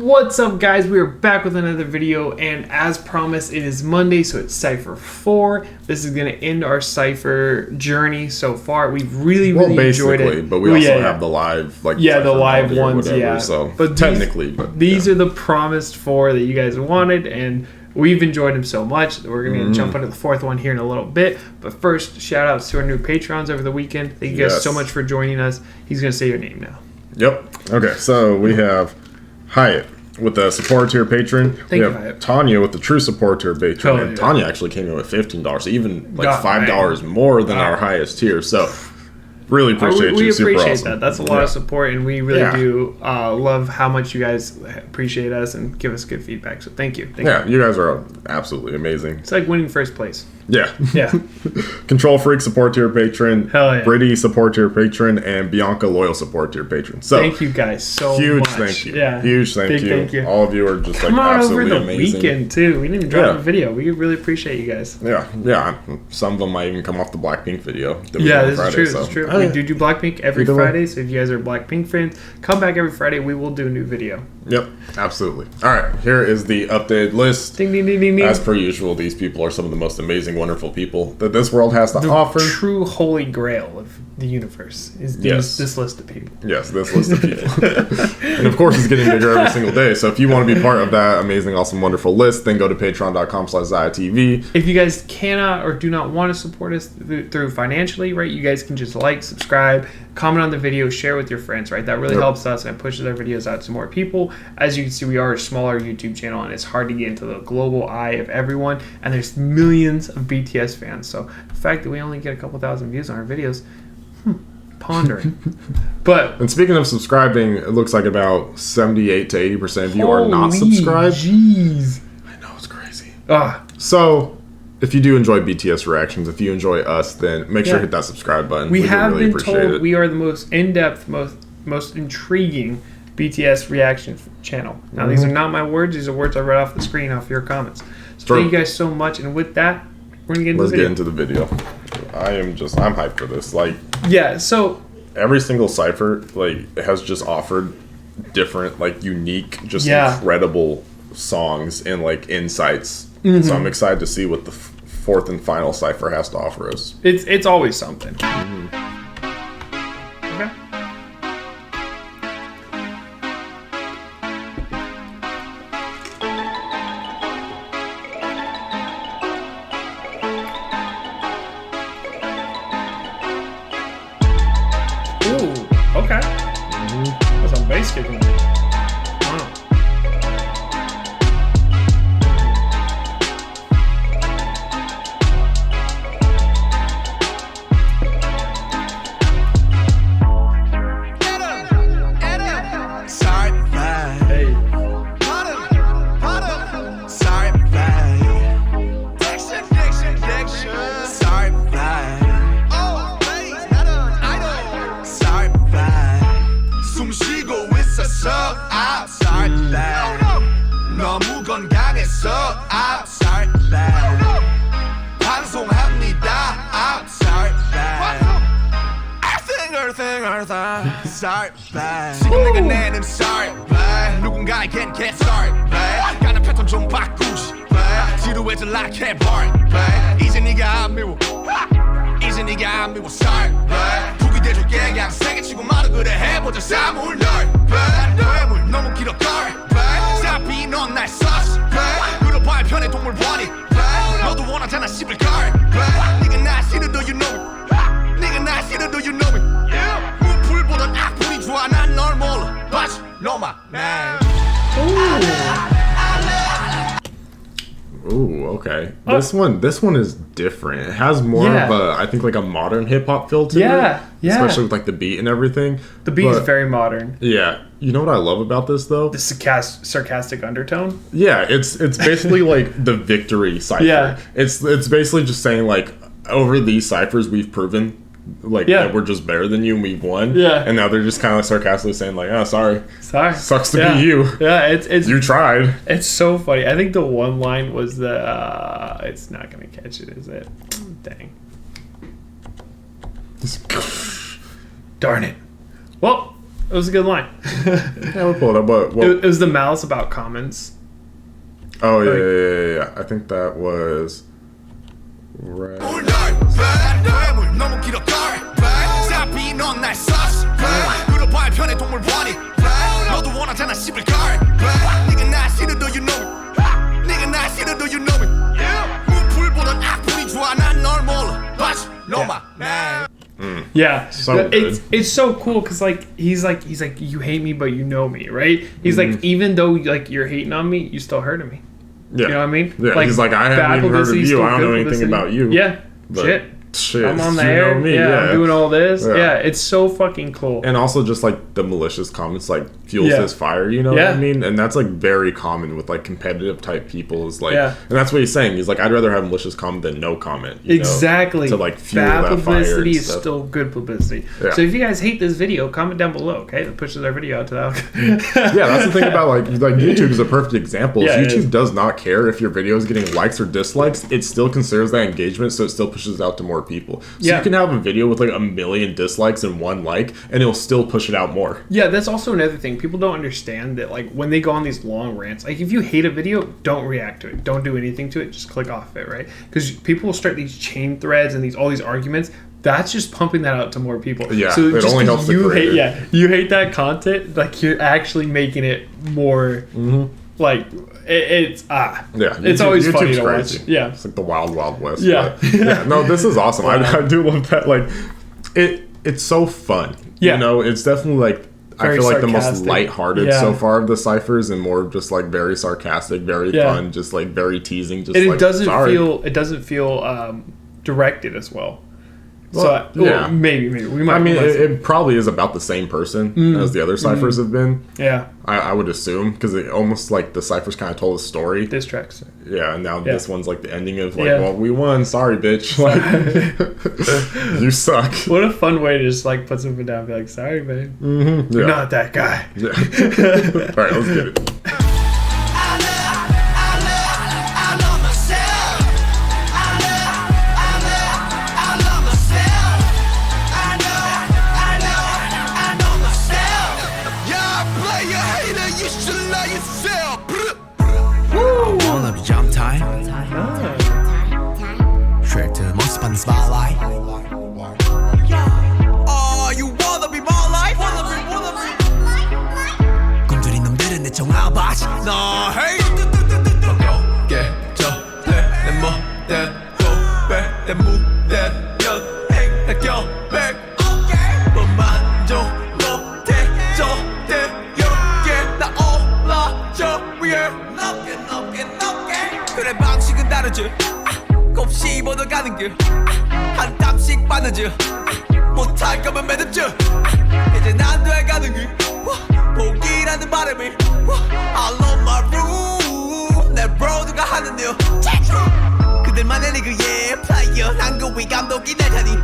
What's up, guys? We are back with another video, and as promised, it is Monday, so it's Cipher 4. This is going to end our Cipher journey so far. We've really enjoyed it. But we also have the live, the live ones, whatever, So, but technically, these are the promised 4 that you guys wanted, and we've enjoyed them so much that we're going to jump into the 4th one here in a little bit. But first, shout outs to our new Patrons over the weekend. Thank you guys so much for joining us. He's going to say your name now. Yep. Okay, so we have Hyatt with the support tier patron. Thank you, Hyatt. Tanya with the true support tier patron. And Tanya actually came in with $15, so even like $5 more than our highest tier. So really appreciate you. We Super appreciate awesome. that. That's a lot of support, and we really do love how much you guys appreciate us and give us good feedback. So thank you. Thank you. You guys are absolutely amazing. It's like winning first place. Yeah. Yeah. Control Freak support tier patron. Hell yeah. Britty support tier patron, and Bianca loyal support tier patron. So thank you guys so huge much. Thank you. Yeah. Huge thank you. All of you are just like absolutely over the amazing. Weekend too. We didn't even drop a video. We really appreciate you guys. Yeah. Some of them might even come off the Blackpink video. This is true. This is true. We do Blackpink every Friday. So if you guys are Blackpink fans, come back every Friday. We will do a new video. Yep, absolutely. All right, here is the updated list. Ding, ding, ding, ding, ding. As per usual, these people are some of the most amazing, wonderful people that this world has to offer. The true holy grail of the universe is this list of people. Yes, this list of people. And of course, it's getting bigger every single day. So if you want to be part of that amazing, awesome, wonderful list, then go to patreon.com/ZiahTV. If you guys cannot or do not want to support us through financially, right, you guys can just like, subscribe, comment on the video, share with your friends, right? That really helps us and pushes our videos out to more people. As you can see, we are a smaller YouTube channel, and it's hard to get into the global eye of everyone, and there's millions of BTS fans. So the fact that we only get a couple thousand views on our videos, pondering. And speaking of subscribing, it looks like about 78 to 80% of you are not subscribed. Jeez. I know, it's crazy. So if you do enjoy BTS reactions, if you enjoy us, then make sure to hit that subscribe button. We have really been told we are the most in-depth, most intriguing BTS reaction channel. Now, these are not my words. These are words I read off the screen off your comments. So thank you guys so much. And with that, we're going to get into the video. I'm hyped for this. So every single Cipher, has just offered different, unique, just incredible songs and, insights. So I'm excited to see what the 4th and final Cipher has to offer us. It's always something. Okay. Ooh, okay. That's some bass kicking. 지금 내가 내는 sorry 누군가에겐 get sorry 가는 패턴 좀 바꾸지 지루해져 like a boring 이제 네가 안 미워 이제 네가 안 미워 sorry 북이 돼줄게 그냥 세게 치고 말아 그래 해보자 사물 널 뇌물 너무 길어 거리 어차피 넌 날 썼어 물어봐야 편해 동물 원이 너도 원하잖아 씹을 걸 네가 날 싫어도 you know it 네가 날 싫어도 you know it 무풀보단 악플이 좋아 난 널 몰라 But know my name Ooh, okay. This one is different. It has more of a, I think, a modern hip hop feel to it. Especially with the beat and everything. The beat is very modern. Yeah. You know what I love about this though? The sarcastic undertone. Yeah, it's basically the victory cipher. Yeah. It's basically just saying over these ciphers we've proven that we're just better than you and we've won. Yeah. And now they're just kind of sarcastically saying sorry. Sucks to be you. Yeah, it's you tried. It's so funny. I think the one line was the it's not gonna catch it, is it? Dang. Darn it. Well, It was a good line. Yeah, we'll pull it up. But It was the malice about comments. oh yeah. I think that was right. Yeah, So it's so cool because like he's like you hate me but you know me, right? He's like, even though like you're hating on me, you still hurting me. Yeah. You know what I mean? Yeah, he's like, I haven't even heard of you. I don't know anything about you. Yeah. But Shit. I'm on the you air. know me, I'm doing all this. Yeah. Yeah, it's so fucking cool. And also just like the malicious comments like fuels his fire, you know what I mean? And that's like very common with like competitive type people is like, and that's what he's saying. He's like, I'd rather have malicious comment than no comment. You Exactly. know, to like fuel bad that fire. publicity is still good publicity. Yeah. So if you guys hate this video, comment down below, okay? That pushes our video out to that. Yeah, that's the thing about like YouTube is a perfect example. Yeah, YouTube does not care if your video is getting likes or dislikes. It still considers that engagement, so it still pushes it out to more people. So you can have a video with like 1 million dislikes and 1 like, and it'll still push it out more. Yeah, that's also another thing. People don't understand that like when they go on these long rants, like if you hate a video, don't react to it. Don't do anything to it. Just click off it, right? Because people will start these chain threads and all these arguments. That's just pumping that out to more people. Yeah, so it just only helps the creator. you hate that content, like you're actually making it more like it's it's always funny YouTube's to crazy. watch. Yeah, it's like the wild west. Yeah. But, no, this is awesome. I do love that. Like it's so fun. Yeah, you know, it's definitely like very I feel like sarcastic. the most lighthearted so far of the ciphers, and more just like very sarcastic, very fun, just like very teasing. Just and like, it doesn't feel directed as well. Well, so maybe we might. I mean, it probably is about the same person as the other ciphers have been. Yeah, I would assume, because it almost like the ciphers kind of told a story. Diss tracks. Yeah, and now this one's like the ending of like, well, we won. Sorry, bitch. Like, you suck. What a fun way to just like put something down and be like, sorry, babe. You're not that guy. Yeah. All right, let's get it. Spotlight. Oh, you wanna be more like? 굶주린 놈들은 내 정아봐. 너 hey. 내 멋대로 내 무대면 내 격백. 만족 못해 저대역에 나 올라저 위에 높게 그래 방식은 다르지. 곱씹 얻어가는 길 한 땀씩 빠느지 못할 거면 매듭지 이제 난 돼가는 길 포기라는 바람이 I love my room 내 브로드가 하는 일 그들만의 리그의 플레이어 난 그 위 감독이 될 테니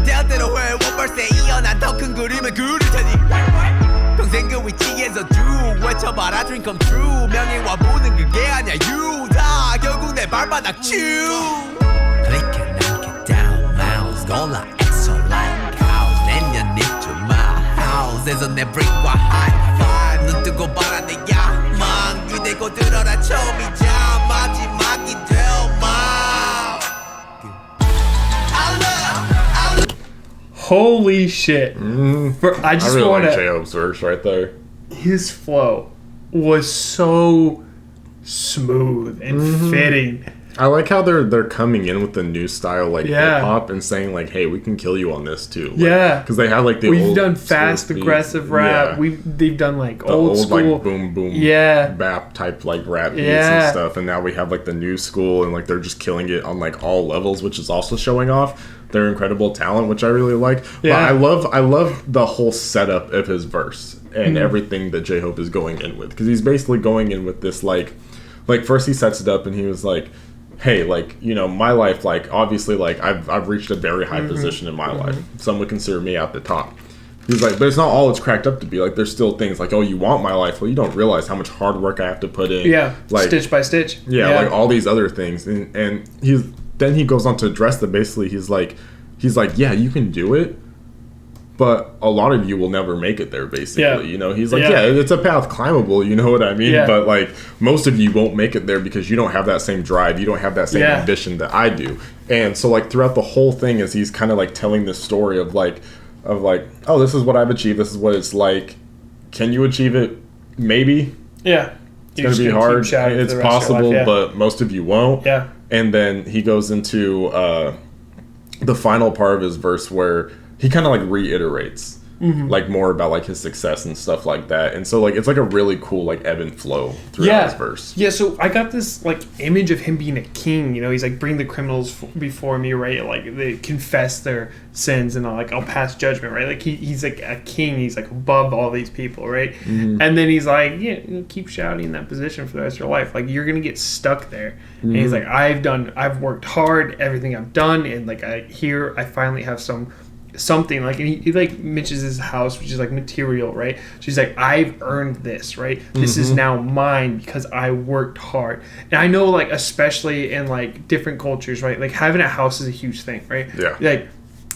대학대로 해 원벌스에 이어 난 더 큰 그림을 그릴 테니 평생 그 위치에서 쭉 외쳐봐라 dream come true 명예와 부는 그게 아니야 you 다 결국 내 발바닥 쭉 Click and knock it down mouse 골라 extra like house 내년 into my house에서 내 brick과 high five 눈 뜨고 봐라 내 야망 기대고 들어라 처음이자 마지막이 될마 Holy shit. I just really want like to. J-Hope's verse right there. His flow was so smooth and fitting. I like how they're coming in with the new style like hip hop and saying like, hey, we can kill you on this too. Like, because they have like the we've old done fast aggressive rap. They've done like the old school like boom boom bap type like rap beats and stuff, and now we have like the new school, and like they're just killing it on like all levels, which is also showing off their incredible talent, which I really like. But I love the whole setup of his verse and everything that J-Hope is going in with, because he's basically going in with this like first he sets it up and he was like, hey, like, you know, my life, like, obviously, like, I've reached a very high position in my life. Some would consider me at the top. He's like, but it's not all it's cracked up to be. Like, there's still things like, oh, you want my life? Well, you don't realize how much hard work I have to put in. Yeah, like, stitch by stitch. Yeah, like, all these other things. And then he goes on to address that basically he's like, yeah, you can do it, but a lot of you will never make it there, basically. Yeah. You know, he's like, yeah, it's a path climbable, you know what I mean? Yeah. But, like, most of you won't make it there because you don't have that same drive. You don't have that same ambition that I do. And so, like, throughout the whole thing is he's kind of, like, telling this story of, like, oh, this is what I've achieved. This is what it's like. Can you achieve it? Maybe. Yeah. It's going to be hard. It's possible, but most of you won't. Yeah. And then he goes into the final part of his verse where he kind of like reiterates like more about like his success and stuff like that. And so like it's like a really cool like ebb and flow throughout his verse. Yeah, so I got this like image of him being a king, you know, he's like, bring the criminals before me, right? Like they confess their sins and I'll pass judgment, right? Like he's like a king, he's like above all these people, right? And then he's like, keep shouting in that position for the rest of your life. Like you're gonna get stuck there. And he's like, I've worked hard, everything I've done, and like I finally have something like, and he like mentions his house, which is like material, right? She's like, I've earned this, right? This is now mine because I worked hard. And I know like especially in like different cultures, right? Like having a house is a huge thing, right? Yeah.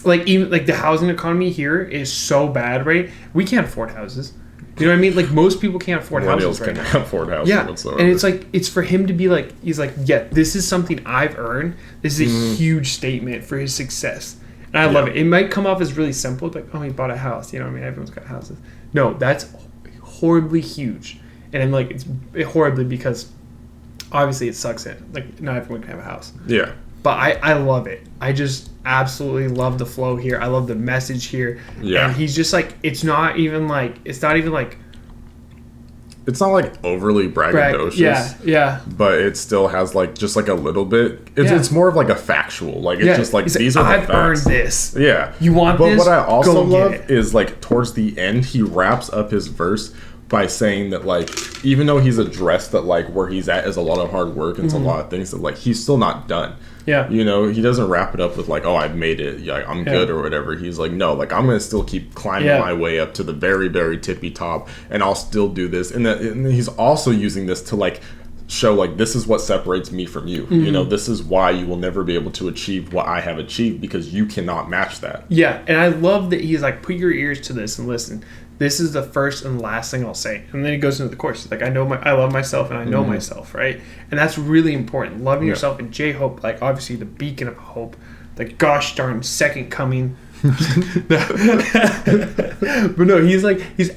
Like even like the housing economy here is so bad, right? We can't afford houses. You know what I mean? Like most people can't afford houses right now. Can't afford houses whatsoever. And it's like, it's for him to be like, he's like, yeah, this is something I've earned. This is a huge statement for his success. And I love it. It might come off as really simple, like, oh, he bought a house. You know what I mean? Everyone's got houses. No, that's horribly huge. And I'm like, it's horribly because obviously it sucks like, not everyone can have a house. Yeah. But I love it. I just absolutely love the flow here. I love the message here. Yeah. And he's just like, it's not even like it's not like overly braggadocious. Yeah. But it still has like just like a little bit. It's more of like a factual. Like it's just like these are the facts. I've earned this. Yeah. You want this? But what I also love is like towards the end he wraps up his verse by saying that like even though he's addressed that like where he's at is a lot of hard work and it's a lot of things that like he's still not done. Yeah. You know, he doesn't wrap it up with like, oh, I've made it. Yeah, I'm good or whatever. He's like, no, like I'm going to still keep climbing my way up to the very, very tippy top and I'll still do this. And he's also using this to like show like this is what separates me from you. You know, this is why you will never be able to achieve what I have achieved because you cannot match that. Yeah. And I love that he's like, put your ears to this and listen. This is the first and last thing I'll say. And then he goes into the chorus. He's like, I love myself and I know myself, right? And that's really important. Loving yourself and J-Hope, like obviously the beacon of hope, the gosh darn second coming. But no, he's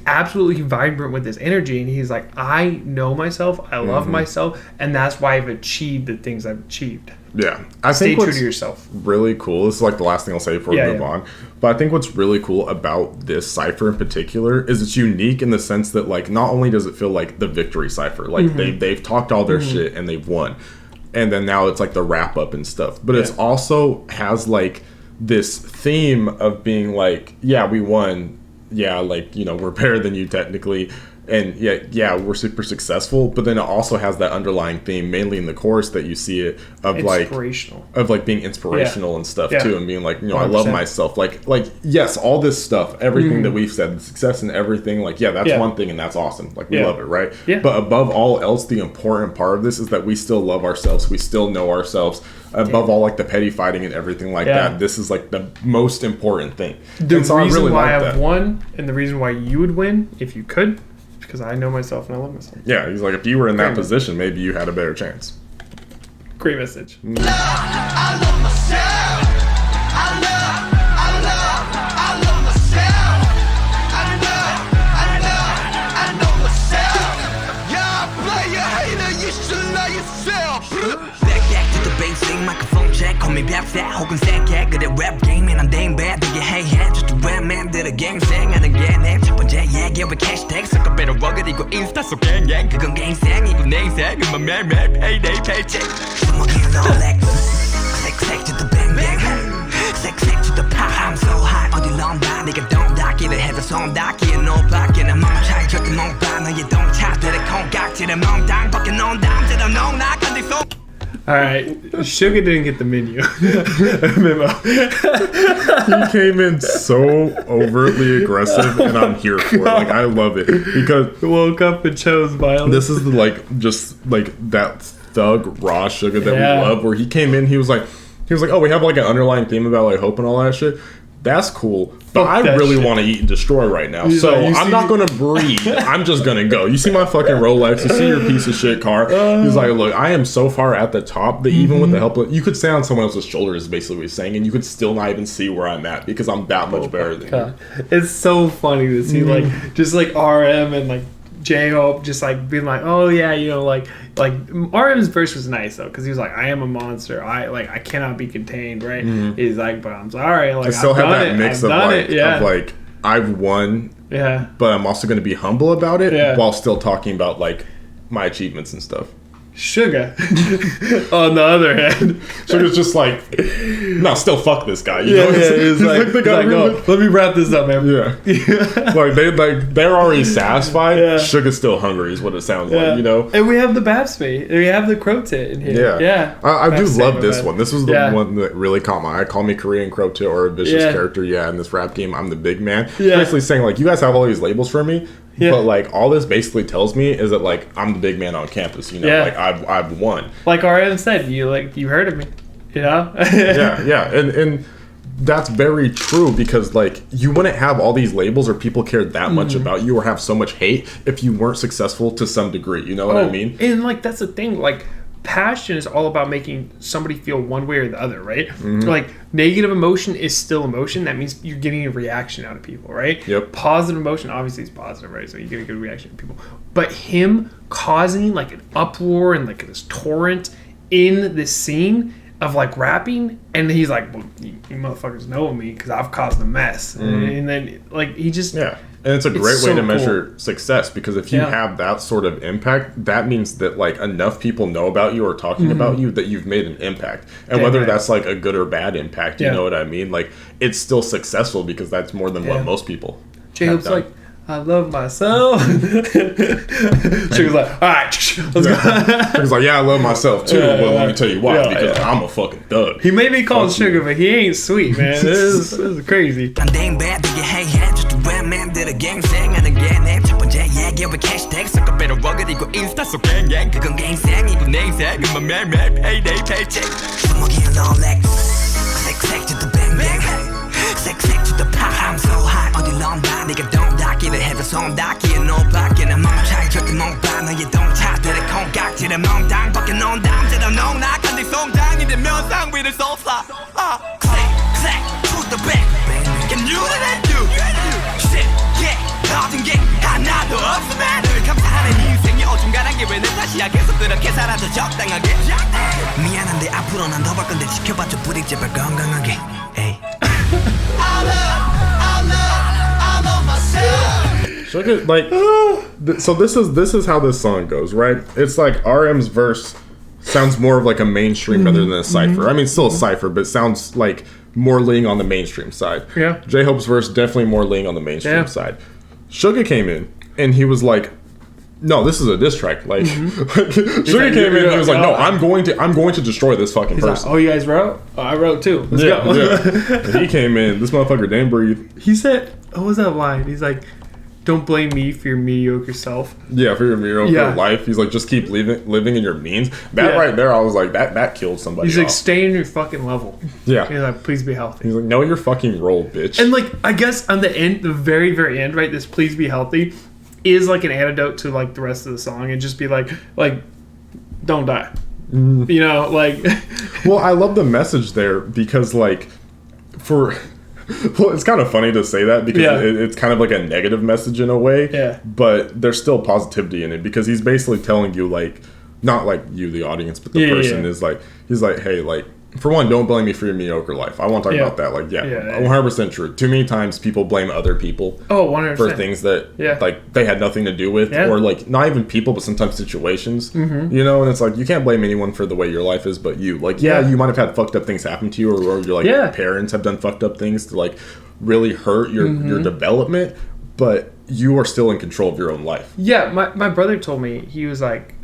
absolutely vibrant with this energy and he's like, I know myself, I love myself, and that's why I've achieved the things I've achieved. Yeah. I Stay think true to yourself. Really cool. This is like the last thing I'll say before we move on. But I think what's really cool about this cipher in particular is it's unique in the sense that like not only does it feel like the victory cipher, like they've talked all their shit and they've won. And then now it's like the wrap up and stuff. But it's also has like this theme of being like, yeah, we won. Yeah, like, you know, we're better than you technically. And we're super successful, but then it also has that underlying theme, mainly in the chorus that you see it of like being inspirational and stuff too, and being like, you know, 100%. I love myself. Like yes, all this stuff, everything that we've said, the success and everything, like that's one thing and that's awesome. Like we love it, right? Yeah. But above all else, the important part of this is that we still love ourselves. We still know ourselves. Above all, like the petty fighting and everything like that, this is like the most important thing. The reason why I've won and the reason why you would win if you could. Because I know myself and I love myself. Yeah, he's like, if you were in that position, maybe you had a better chance. Great message. I love myself. I love myself. I know myself. Yeah, player hater, you should know yourself. Back to the basic microphone check. Call me 랩사 혹은 새끼. 그래 랩 게임엔 안 된 bad. 되게 해야 just a rap man. 들어 갱생하는 게 내 첫 번째 얘기. 왜 캐시태그 섞어 배로 러그리고 인스타 속 갱갱. 그건 갱생이고 내 인생은 매일매일 payday paycheck. 주먹이는 Rolex. Sex to the bang bang. Sex to the pop. I'm so high. 어디 런다. 네가 돈 닿기를 해서 손 닿기에 노밖에 난 멈춰 절대 못 봐. 너의 동차들의 콩깍지를 멍당 벗겨 놓은 다음대로 농락 건디 속. Alright, Suga didn't get the menu. Memo. He came in so overtly aggressive and I'm here for it. Like I love it. Because woke up and chose violence. This is the just that thug raw Suga that we love, where he came in, he was like, oh, we have like an underlying theme about like hope and all that shit. That's cool, but I really want to eat and destroy right now. So I'm not going to breathe. I'm just going to go. You see my fucking Rolex. You see your piece of shit car. He's like, look, I am so far at the top that even with the help of... You could stand on someone else's shoulder is basically what he's saying, and you could still not even see where I'm at because I'm that much better than you. It's so funny to see, like, just like RM and like J-Hope just like being like, oh yeah, you know, like RM's verse was nice though, because he was like, I am a monster, I cannot be contained, right? He's like, but I'm sorry, like, I still have that mix of like I've won, but I'm also going to be humble about it while still talking about like my achievements and stuff. Suga, on the other hand, Suga's just like, no, still fuck this guy. You know? He's like the guy. Oh, let me wrap this up, man. They're already satisfied. Suga's still hungry, is what it sounds like. You know. And we have the Babsby. We have the Crow-Tit in here. I do love this one. This was the one that really caught my eye. Call me Korean Crow-Tit or a vicious character. In this rap game, I'm the big man. Basically saying like, you guys have all these labels for me. But like all this basically tells me is that like I'm the big man on campus, you know, like I've won. Like RM said, you heard of me, you know? And that's very true because like you wouldn't have all these labels or people cared that much about you or have so much hate if you weren't successful to some degree, you know what I mean? And like that's the thing, like passion is all about making somebody feel one way or the other, right? Like negative emotion is still emotion. That means you're getting a reaction out of people, right? Positive emotion obviously is positive, right? So you get a good reaction to people. But him causing like an uproar and like this torrent in this scene of like rapping, and he's like, well, you motherfuckers know me because I've caused a mess. And then like he just and it's a great way to measure success because if you have that sort of impact, that means that like enough people know about you or talking about you that you've made an impact. And whether that's like a good or bad impact, you know what I mean? Like it's still successful because that's more than what most people. Jacob's like, I love myself. She was like, all right, let's go. He was like, yeah, I love myself too. But let me tell you why, because I'm a fucking thug. He may be called Sugar, but he ain't sweet, man. This is crazy. I'm so hot 어디 런다 네가 돈 닦기를 해도 손 닦기에 no 밖에는 멍차이 절대 못 봐 너의 동차들의 콩깍지를 멍당 밖에 농담처럼 농락한 네 송장이 되면 상 위를 쏟아 Click, click, to the back Can you let you Shit, yeah 모든 게 하나도 없으면 늘 감사하는 인생이 어중간한 게 왜 내 탓이야 계속 그렇게 살아도 적당하게 미안한데 앞으로 난 더 볼 건데 지켜봐줘 부디 제발 건강하게 에이 Suga, like, so this is how this song goes, right? It's like RM's verse sounds more of like a mainstream rather than a cipher. I mean, still a cipher, but it sounds like more leaning on the mainstream side. J-Hope's verse definitely more leaning on the mainstream side. Suga came in and he was like, no, this is a diss track. Like, Suga came in and he was like, no, I'm going to destroy this fucking person. Like, oh, you guys wrote? Oh, I wrote too. Let's go. And he came in. This motherfucker didn't breathe. He said, what was that line? He's like, don't blame me for your mediocre self. Yeah, for your mediocre life. He's like, just keep living in your means. That right there, I was like, that killed somebody. He's like, stay in your fucking level. Yeah. He's like, please be healthy. He's like, know your fucking role, bitch. And like, I guess on the end, the very, very end, right, this please be healthy is like an antidote to like the rest of the song and just be like don't die. You know, like. Well, I love the message there because like well, it's kind of funny to say that because it's kind of like a negative message in a way. But there's still positivity in it because he's basically telling you like, not like you, the audience, but the person is like, he's like, hey, like, for one, don't blame me for your mediocre life. I want to talk about that. Like, 100% true. Too many times people blame other people 100%. for things that like they had nothing to do with, or like not even people, but sometimes situations. You know, and it's like you can't blame anyone for the way your life is, but you. Like, you might have had fucked up things happen to you, or your like parents have done fucked up things to like really hurt your development, but you are still in control of your own life. Yeah, my brother told me, he was like,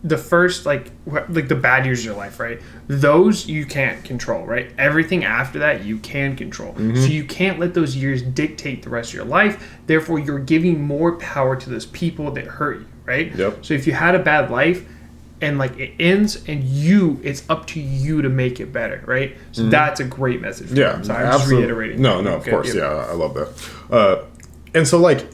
the first like the bad years of your life, right? Those you can't control, right? Everything after that you can control. So you can't let those years dictate the rest of your life. Therefore, you're giving more power to those people that hurt you, right? So if you had a bad life, and like it ends, and it's up to you to make it better, right? So that's a great message. Yeah, so I'm just reiterating. No, of course, yeah, I love that. And so like,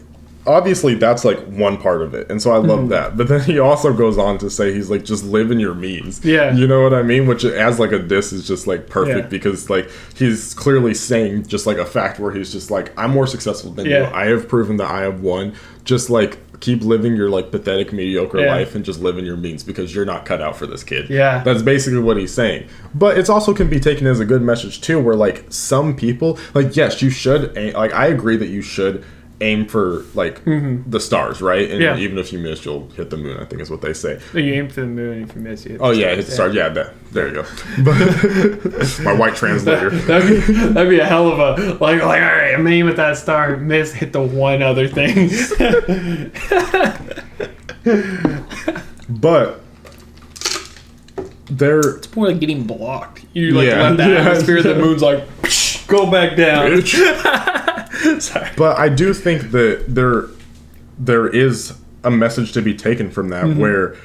obviously that's like one part of it, and so I love that. But then he also goes on to say he's like, just live in your means. Yeah, you know what I mean? Which as like a diss is just like perfect because like he's clearly saying just like a fact where he's just like, I'm more successful than you. I have proven that I have won. Just like keep living your like pathetic mediocre life and just live in your means because you're not cut out for this, kid. Yeah, that's basically what he's saying. But it's also can be taken as a good message too, where like some people like, yes, you should like, I agree that you should aim for like the stars, right? And even if you miss, you'll hit the moon, I think is what they say. You aim for the moon, if you miss, you hit hit the stars. Yeah, there you go. But my white translator. That'd be a hell of a like all right, I'm aiming at that star, miss, hit the one other thing. But it's more like getting blocked. You like let the atmosphere of the moon's like go back down. Sorry. But I do think that there is a message to be taken from that where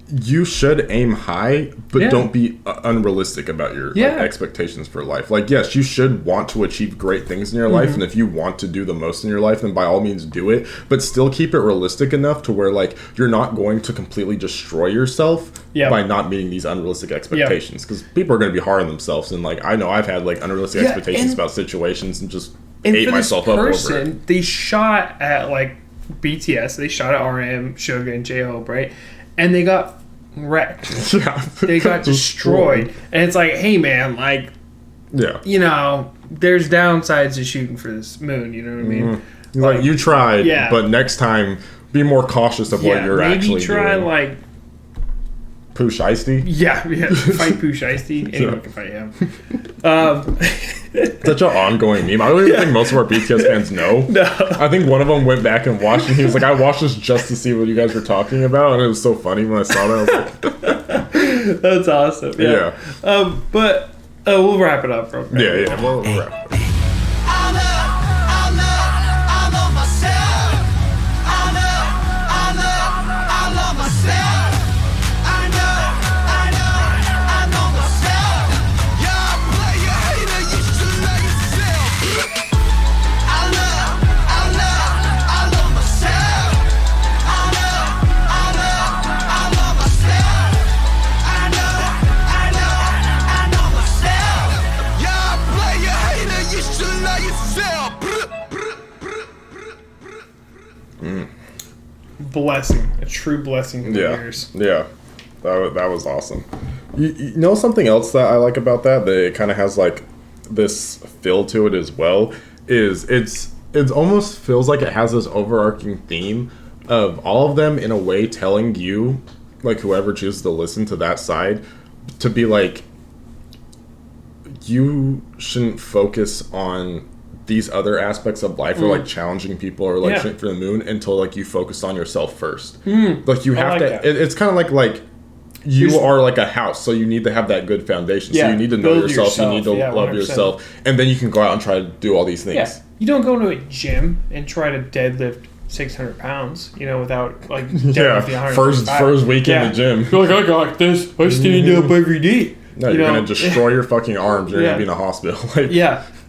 you should aim high, but don't be unrealistic about your like, expectations for life. Like, yes, you should want to achieve great things in your life, and if you want to do the most in your life, then by all means do it. But still keep it realistic enough to where like you're not going to completely destroy yourself by not meeting these unrealistic expectations. Because people are going to be hard on themselves, and like I know I've had like unrealistic expectations about situations and just hate myself up over it. They shot at like BTS, they shot at RM, Suga, and J-Hope, right? And they got wrecked. They got destroyed. And it's like, hey man, like, you know, there's downsides to shooting for this moon, you know what I mean? Like you tried, but next time be more cautious of what you're actually doing. Maybe try like Pooh Shiesty? Yeah, fight Pooh Shiesty. Anyone can fight him. Such an ongoing meme. I don't even think most of our BTS fans know. No. I think one of them went back and watched, and he was like, I watched this just to see what you guys were talking about, and it was so funny when I saw that. I was like, that's awesome. Yeah. But we'll wrap it up, bro. Yeah, we'll wrap it up. Blessing, a true blessing in the ears. Yeah, that was awesome. You know something else that I like about that it kind of has like this feel to it as well is it almost feels like it has this overarching theme of all of them in a way telling you, like whoever chooses to listen to that side, to be like, you shouldn't focus on these other aspects of life or like challenging people or like shit for the moon until like you focus on yourself first. Like you have to it's kind of like you are like a house, so you need to have that good foundation. So you need to know yourself, you need to love 100%. Yourself, and then you can go out and try to do all these things. You don't go to a gym and try to deadlift 600 pounds, you know, without like deadlifting first week in the gym. You're like, I got like this, I stand up every day. No, you're gonna destroy your fucking arms. You're gonna be in a hospital. Like,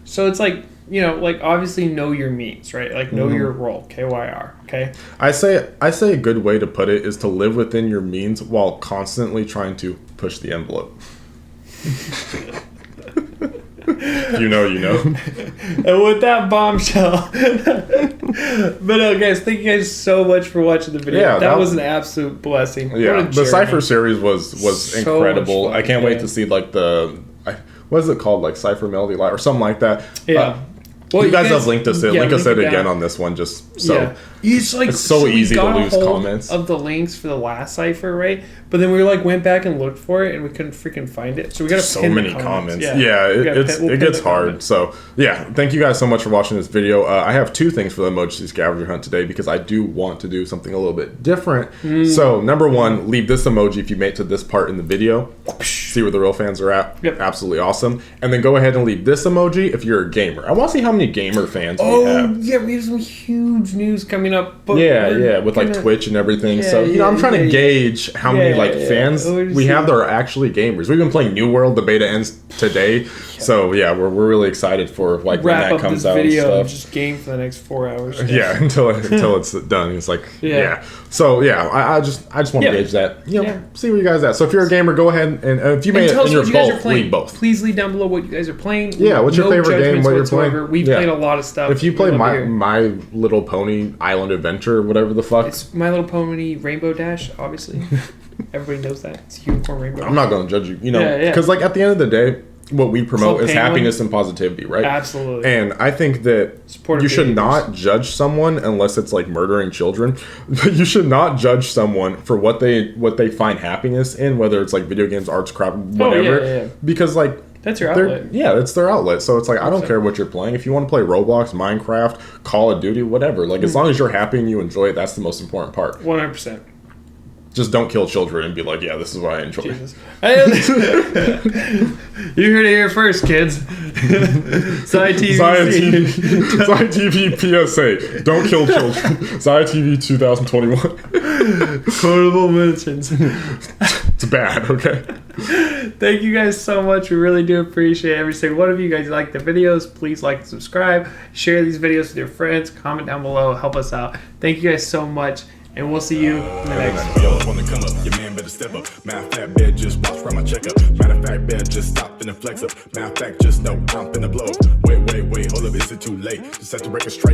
so it's like, you know, like obviously know your means, right? Like know your role, KYR. Okay. I say a good way to put it is to live within your means while constantly trying to push the envelope. You know. And with that bombshell. But guys, thank you guys so much for watching the video. Yeah, that was an absolute blessing. Yeah, the Cipher series was so incredible. I can't wait to see like what is it called, like Cipher Melody Light or something like that. Yeah. Well, you guys have linked us. Link us it again on this one, just so it's so easy to lose comments of the links for the last Cipher, right? But then we went back and looked for it, and we couldn't freaking find it. So we got so many comments. It gets hard. So thank you guys so much for watching this video. I have two things for the emoji scavenger hunt today because I do want to do something a little bit different. So number one, leave this emoji if you made it to this part in the video. see where the real fans are at. Yep. Absolutely awesome. And then go ahead and leave this emoji if you're a gamer. I want to see how many gamer fans we have. Yeah, we have some huge news coming up. But Yeah, with like Twitch and everything. Yeah, So, you know, I'm trying to gauge how many like yeah. fans we have that are actually gamers. We've been playing New World. The beta ends today. So, yeah, we're really excited for like when wrap that up comes this out video and stuff. just game for the next 4 hours. Yeah, until it's done. It's like, yeah. So, yeah, I just want to gauge that. You know, see where you guys at. So, if you're a gamer, go ahead and if you may tell us in your what you guys are both, playing. leave both. Please leave down below what you guys are playing. Yeah, what's your favorite game? What you're playing? We've played a lot of stuff. If you play My Little Pony Island Adventure, whatever the fuck. It's My Little Pony Rainbow Dash, obviously. Everybody knows that. It's Unicorn Rainbow. I'm not going to judge you, you know, because like at the end of the day, what we promote is happiness and positivity, right? Absolutely. And I think that you should not judge someone unless it's like murdering children. But you should not judge someone for what they find happiness in, whether it's like video games, arts, craft, whatever. Because like that's your outlet. Yeah, it's their outlet. So it's like I don't care what you're playing. If you want to play Roblox, Minecraft, Call of Duty, whatever. Like as long as you're happy and you enjoy it, that's the most important part. 100%. Just don't kill children and be like, yeah, this is what I enjoy. Jesus. You heard it here first, kids. Ziah TV. Ziah TV PSA. Don't kill children. Ziah TV 2021. Quotable mentions. It's bad, okay? Thank you guys so much. We really do appreciate every single one of you guys. Like the videos, please like and subscribe. Share these videos with your friends. Comment down below. Help us out. Thank you guys so much. And we'll see you in the next video. Your man better step up. Matter of fact, bed just watch from my checkup. Matter of fact, bed just stop and flex up. Matter of fact, just know I'm finna blow. Wait, hold up, is it too late? Just set the record straight.